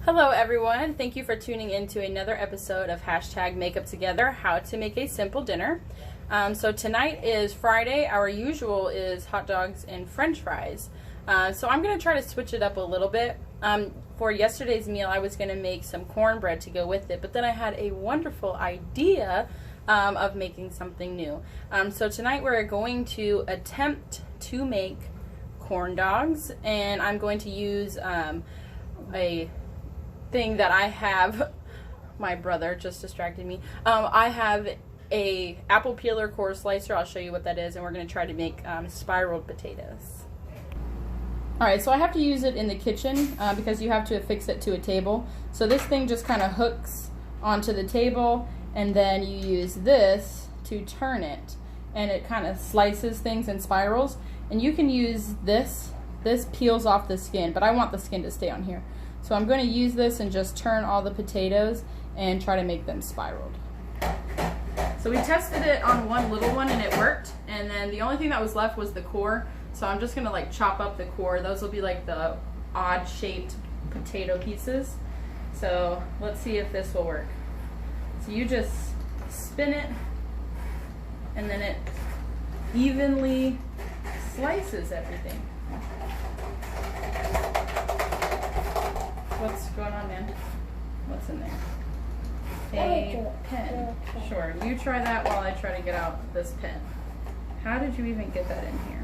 Hello everyone, thank you for tuning in to another episode of Hashtag Makeup Together, how to make a simple dinner. So tonight is Friday, our usual is hot dogs and french fries. So I'm going to try to switch it up a little bit. For yesterday's meal I was going to make some cornbread to go with it, but then I had a wonderful idea of making something new. So tonight we're going to attempt to make corn dogs, and I'm going to use a thing that I have. My brother just distracted me. I have a apple peeler core slicer. I'll show you what that is, and we're going to try to make spiraled potatoes. Alright, so I have to use it in the kitchen because you have to affix it to a table. So this thing just kind of hooks onto the table, and then you use this to turn it, and it kind of slices things in spirals. And you can use this. This peels off the skin, but I want the skin to stay on here. So I'm going to use this and just turn all the potatoes and try to make them spiraled. So we tested it on one little one and it worked, and then the only thing that was left was the core. So I'm just going to like chop up the core. Those will be like the odd shaped potato pieces. So let's see if this will work. So you just spin it, and then it evenly slices everything. What's going on, man? What's in there? A pen. Sure, you try that while I try to get out this pen. How did you even get that in here?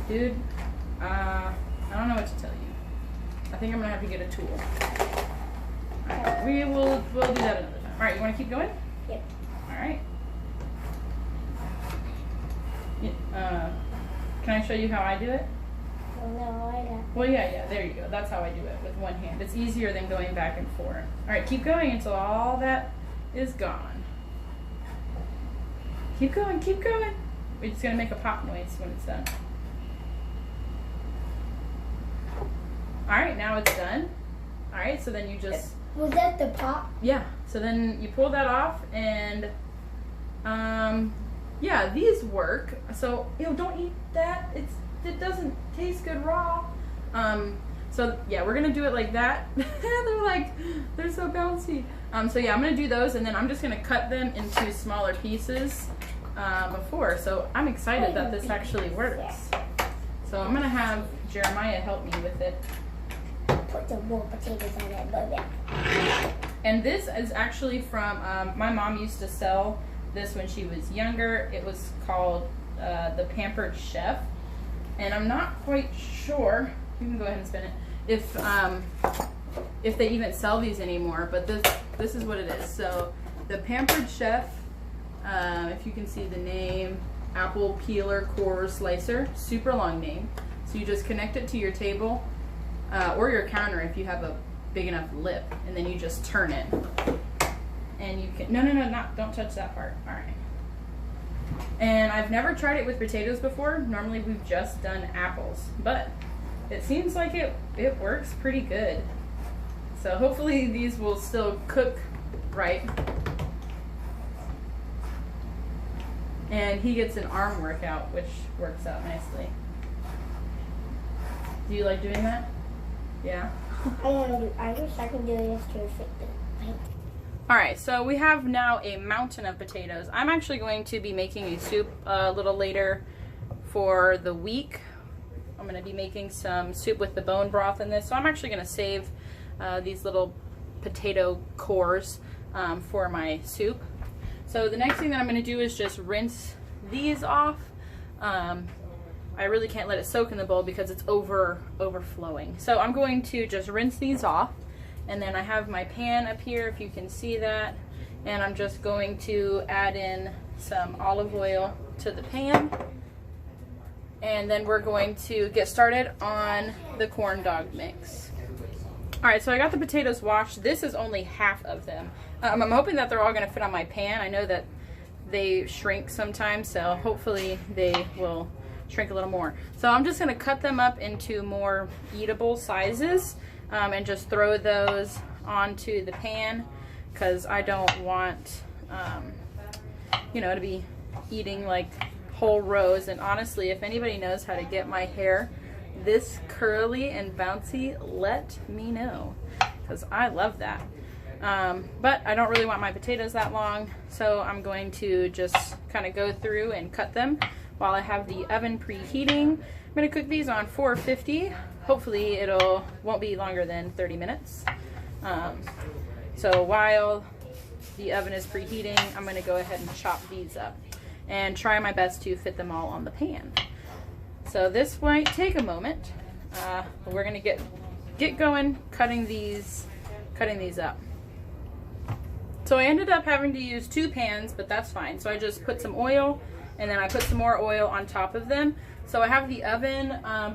Dude, I don't know what to tell you. I think I'm gonna have to get a tool. Alright, we'll do that another time. Alright, you wanna keep going? Yep. Alright. Can I show you how I do it? No, I got. Well, yeah, there you go. That's how I do it, with one hand. It's easier than going back and forth. Alright, keep going until all that is gone. Keep going, keep going. We're just going to make a pop noise when it's done. Alright, now it's done. Alright, so then you just... Was that the pop? Yeah, so then you pull that off, and yeah, these work. So, don't eat that. It doesn't taste good raw. So yeah, we're gonna do it like that. they're so bouncy. So yeah, I'm gonna do those, and then I'm just gonna cut them into smaller pieces before. So I'm excited that this actually works. So I'm gonna have Jeremiah help me with it. Put some more potatoes on that baby. And this is actually from, my mom used to sell this when she was younger. It was called the Pampered Chef. And I'm not quite sure, you can go ahead and spin it, if they even sell these anymore, but this is what it is. So the Pampered Chef, if you can see the name, apple peeler core slicer, super long name. So you just connect it to your table or your counter if you have a big enough lip, and then you just turn it. And you can, don't touch that part. All right. And I've never tried it with potatoes before. Normally we've just done apples, but it seems like it works pretty good. So hopefully these will still cook right. And he gets an arm workout, which works out nicely. Do you like doing that? Yeah? I wish I could do this to fit the paint. Alright, so we have now a mountain of potatoes. I'm actually going to be making a soup a little later for the week. I'm going to be making some soup with the bone broth in this. So I'm actually going to save these little potato cores for my soup. So the next thing that I'm going to do is just rinse these off. I really can't let it soak in the bowl because it's overflowing. So I'm going to just rinse these off. And then I have my pan up here, if you can see that. And I'm just going to add in some olive oil to the pan. And then we're going to get started on the corn dog mix. Alright, so I got the potatoes washed. This is only half of them. I'm hoping that they're all going to fit on my pan. I know that they shrink sometimes, so hopefully they will shrink a little more. So I'm just going to cut them up into more eatable sizes. And just throw those onto the pan because I don't want, to be eating like whole rows. And honestly, if anybody knows how to get my hair this curly and bouncy, let me know, because I love that. But I don't really want my potatoes that long, so I'm going to just kind of go through and cut them while I have the oven preheating. I'm going to cook these on 450. Hopefully it'll won't be longer than 30 minutes. So while the oven is preheating, I'm going to go ahead and chop these up and try my best to fit them all on the pan. So this might take a moment. But we're going to get going cutting these up. So I ended up having to use 2 pans, but that's fine. So I just put some oil and then I put some more oil on top of them. So I have the oven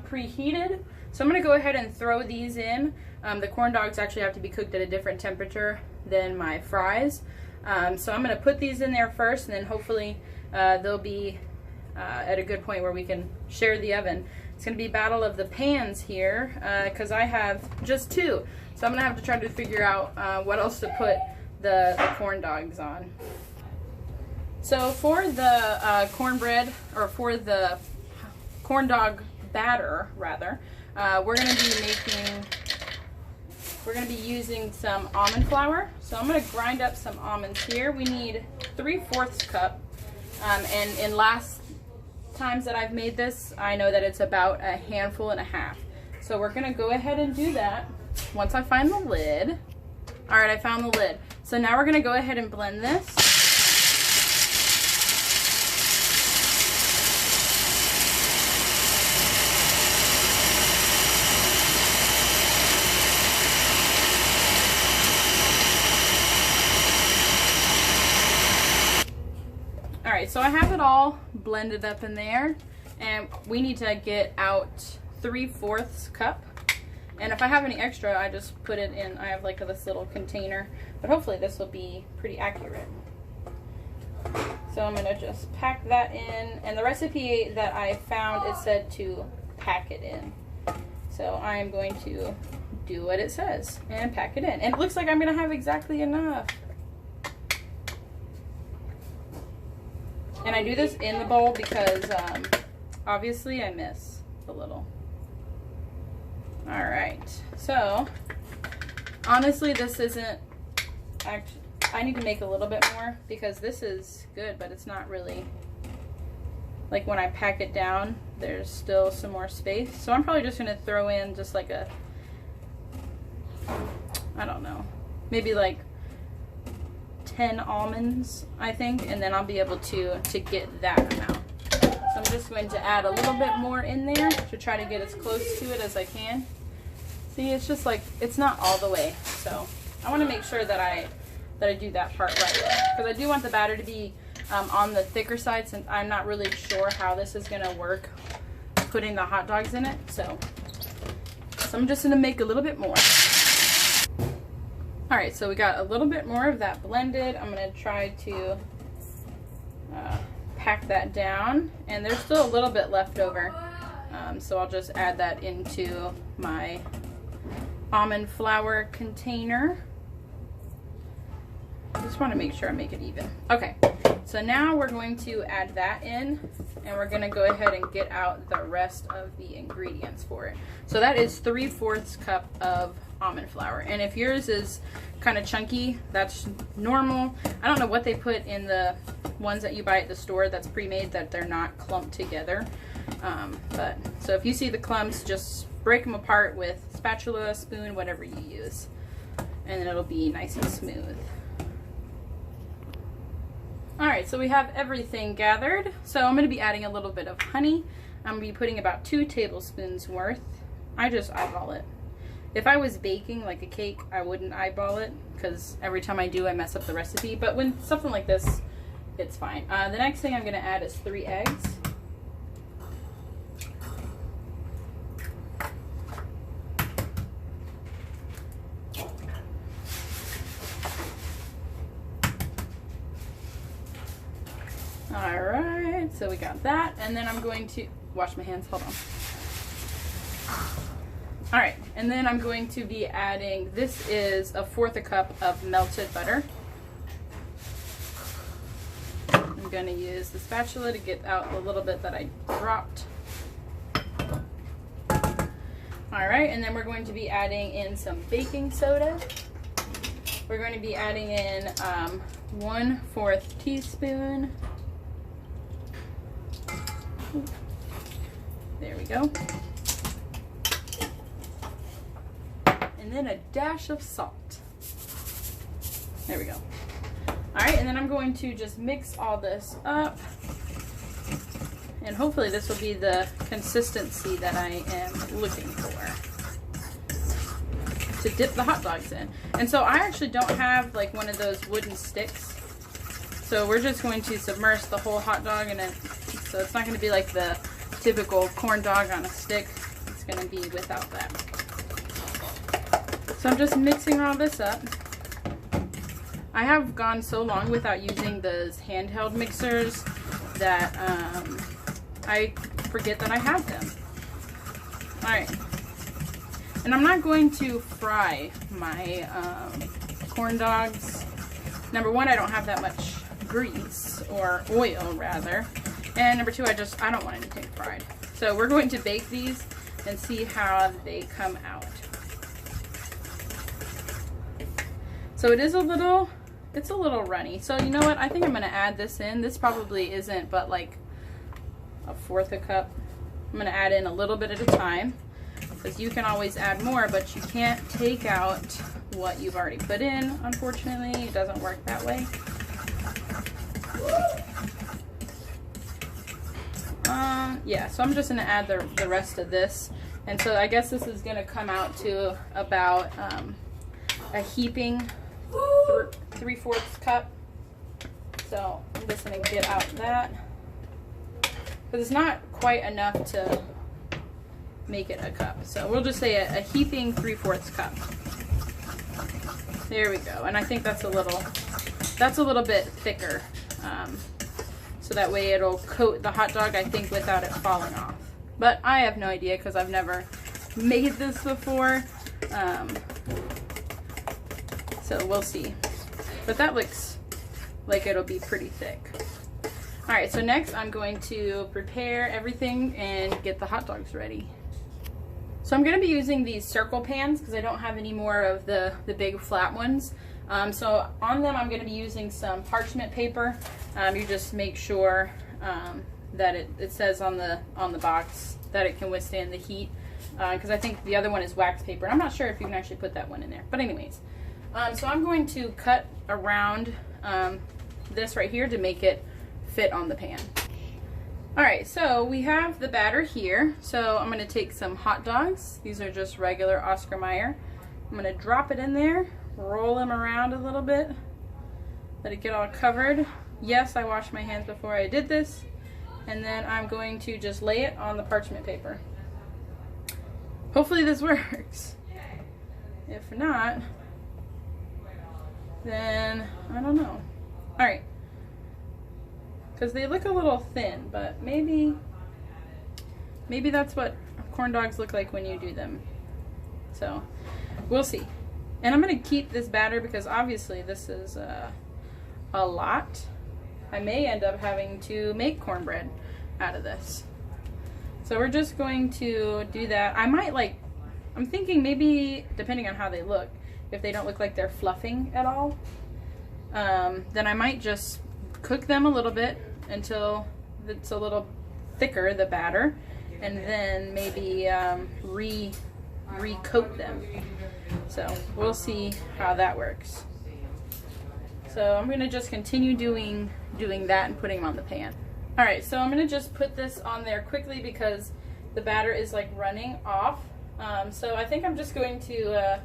preheated. So I'm going to go ahead and throw these in. The corn dogs actually have to be cooked at a different temperature than my fries. So I'm going to put these in there first, and then hopefully they'll be at a good point where we can share the oven. It's going to be battle of the pans here because I have just 2. So I'm going to have to try to figure out what else to put the corn dogs on. So for the cornbread, or for the corn dog batter rather, we're going to be using some almond flour. So I'm going to grind up some almonds here. We need 3/4 cup, and in last times that I've made this, I know that it's about a handful and a half. So we're going to go ahead and do that once I find the lid. All right, I found the lid. So now we're going to go ahead and blend this. All right, so I have it all blended up in there, and we need to get out 3/4 cup. And if I have any extra, I just put it in. I have like this little container, but hopefully this will be pretty accurate. So I'm gonna just pack that in, and the recipe that I found, it said to pack it in. So I am going to do what it says and pack it in. And it looks like I'm gonna have exactly enough. And I do this in the bowl because obviously I miss a little. All right, so honestly this isn't actually, I need to make a little bit more because this is good, but it's not really, like when I pack it down, there's still some more space. So I'm probably just gonna throw in just like a, I don't know, maybe like 10 almonds, I think, and then I'll be able to get that amount. So I'm just going to add a little bit more in there to try to get as close to it as I can. See, it's just like, it's not all the way. So I want to make sure that I do that part right, because I do want the batter to be on the thicker side, since I'm not really sure how this is going to work putting the hot dogs in it. So I'm just going to make a little bit more. All right, so we got a little bit more of that blended. I'm going to try to pack that down, and there's still a little bit left over, so I'll just add that into my almond flour container. I just want to make sure I make it even. Okay, so now we're going to add that in, and we're going to go ahead and get out the rest of the ingredients for it. So that is 3/4 cup of almond flour, and if yours is kind of chunky, that's normal. I don't know what they put in the ones that you buy at the store that's pre-made, that they're not clumped together, but so if you see the clumps, just break them apart with spatula, spoon, whatever you use, and then it'll be nice and smooth. All right, so we have everything gathered. So I'm going to be adding a little bit of honey. I'm going to be putting about 2 tablespoons worth. I just eyeball it. If I was baking like a cake, I wouldn't eyeball it, because every time I do, I mess up the recipe. But when something like this, it's fine. The next thing I'm going to add is 3 eggs. All right, so we got that, and then I'm going to wash my hands. Hold on. All right, and then I'm going to be adding, this is 1/4 cup of melted butter. I'm going to use the spatula to get out a little bit that I dropped. All right, and then we're going to be adding in some baking soda. We're going to be adding in 1/4 teaspoon. There we go. And then a dash of salt. There we go. All right, and then I'm going to just mix all this up. And hopefully this will be the consistency that I am looking for to dip the hot dogs in. And so I actually don't have like one of those wooden sticks. So we're just going to submerge the whole hot dog in it. So it's not going to be like the typical corn dog on a stick. It's going to be without that. So I'm just mixing all this up. I have gone so long without using those handheld mixers that I forget that I have them. All right. And I'm not going to fry my corn dogs. Number one, I don't have that much grease, or oil rather. And number two, I don't want anything fried. So we're going to bake these and see how they come out. So it's a little runny. So you know what? I think I'm going to add this in. This probably isn't but like 1/4 cup. I'm going to add in a little bit at a time, because you can always add more, but you can't take out what you've already put in. Unfortunately, it doesn't work that way. Yeah, so I'm just going to add the rest of this. And so I guess this is going to come out to about a heaping 3/4 cup. So I'm just going to get out that, because it's not quite enough to make it a cup. So we'll just say a heaping 3/4 cup. There we go. And I think that's a little bit thicker. So that way it'll coat the hot dog, I think, without it falling off. But I have no idea, because I've never made this before. So we'll see. But that looks like it'll be pretty thick. All right, so next I'm going to prepare everything and get the hot dogs ready. So I'm going to be using these circle pans because I don't have any more of the big flat ones. So on them I'm going to be using some parchment paper. You just make sure that it says on the box that it can withstand the heat, because I think the other one is wax paper. I'm not sure if you can actually put that one in there, but anyways. So I'm going to cut around this right here to make it fit on the pan. All right, so we have the batter here. So I'm going to take some hot dogs. These are just regular Oscar Mayer. I'm going to drop it in there, roll them around a little bit, let it get all covered. Yes, I washed my hands before I did this. And then I'm going to just lay it on the parchment paper. Hopefully this works. If not, then I don't know. All right. Because they look a little thin, but maybe that's what corn dogs look like when you do them. So we'll see. And I'm going to keep this batter because obviously this is a lot. I may end up having to make cornbread out of this. So we're just going to do that. I'm thinking maybe, depending on how they look, if they don't look like they're fluffing at all, then I might just cook them a little bit until it's a little thicker, the batter, and then maybe re-coat them. So we'll see how that works. So I'm gonna just continue doing that and putting them on the pan. All right, so I'm gonna just put this on there quickly because the batter is like running off. So I think I'm just going to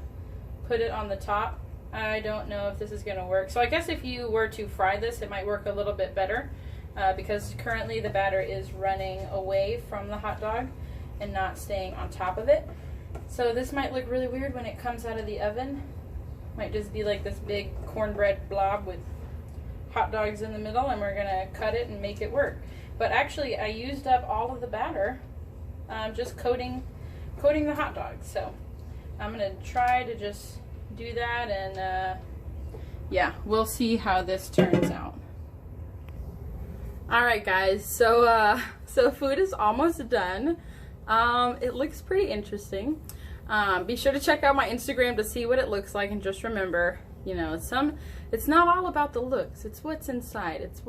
put it on the top. I don't know if this is gonna work. So I guess if you were to fry this, it might work a little bit better because currently the batter is running away from the hot dog and not staying on top of it. So this might look really weird when it comes out of the oven. Might just be like this big cornbread blob with hot dogs in the middle, and we're gonna cut it and make it work. But actually I used up all of the batter just coating the hot dogs. So I'm gonna try to just do that, and yeah, we'll see how this turns out. All right guys, so food is almost done. It looks pretty interesting. Be sure to check out my Instagram to see what it looks like, and just remember, you know, it's not all about the looks. It's what's inside. It's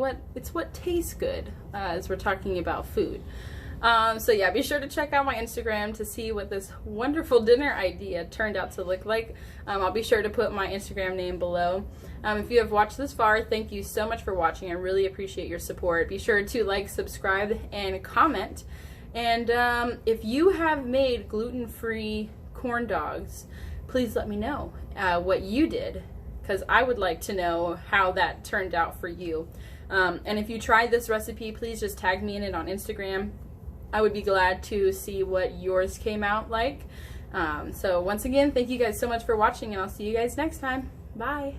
what tastes good, as we're talking about food. So yeah, be sure to check out my Instagram to see what this wonderful dinner idea turned out to look like. I'll be sure to put my Instagram name below. If you have watched this far, thank you so much for watching. I really appreciate your support. Be sure to like, subscribe, and comment. And if you have made gluten-free corn dogs, please let me know what you did, because I would like to know how that turned out for you. And if you tried this recipe, please just tag me in it on Instagram. I would be glad to see what yours came out like. So once again, thank you guys so much for watching, and I'll see you guys next time. Bye.